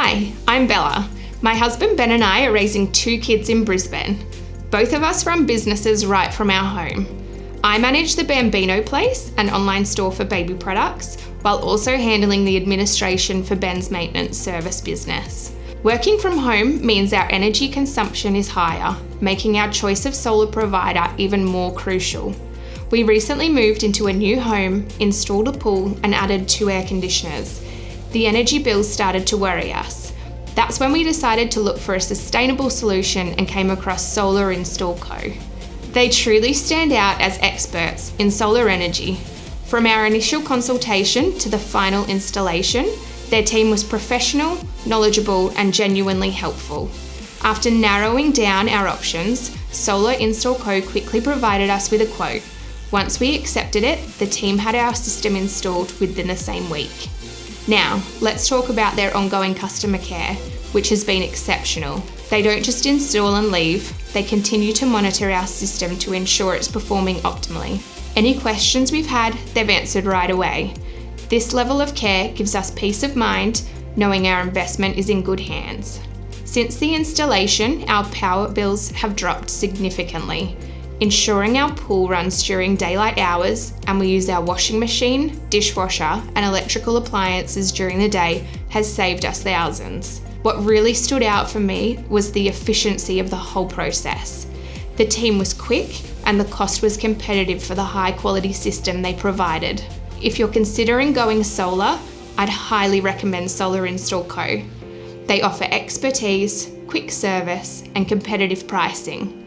Hi, I'm Bella. My husband Ben and I are raising 2 kids in Brisbane. Both of us run businesses right from our home. I manage the Bambino Place, an online store for baby products, while also handling the administration for Ben's maintenance service business. Working from home means our energy consumption is higher, making our choice of solar provider even more crucial. We recently moved into a new home, installed a pool, and added 2 air conditioners. The energy bills started to worry us. That's when we decided to look for a sustainable solution and came across Solar Install Co. They truly stand out as experts in solar energy. From our initial consultation to the final installation, their team was professional, knowledgeable, and genuinely helpful. After narrowing down our options, Solar Install Co. quickly provided us with a quote. Once we accepted it, the team had our system installed within the same week. Now, let's talk about their ongoing customer care, which has been exceptional. They don't just install and leave, they continue to monitor our system to ensure it's performing optimally. Any questions we've had, they've answered right away. This level of care gives us peace of mind, knowing our investment is in good hands. Since the installation, our power bills have dropped significantly. Ensuring our pool runs during daylight hours and we use our washing machine, dishwasher, and electrical appliances during the day has saved us thousands. What really stood out for me was the efficiency of the whole process. The team was quick and the cost was competitive for the high quality system they provided. If you're considering going solar, I'd highly recommend Solar Install Co. They offer expertise, quick service, and competitive pricing.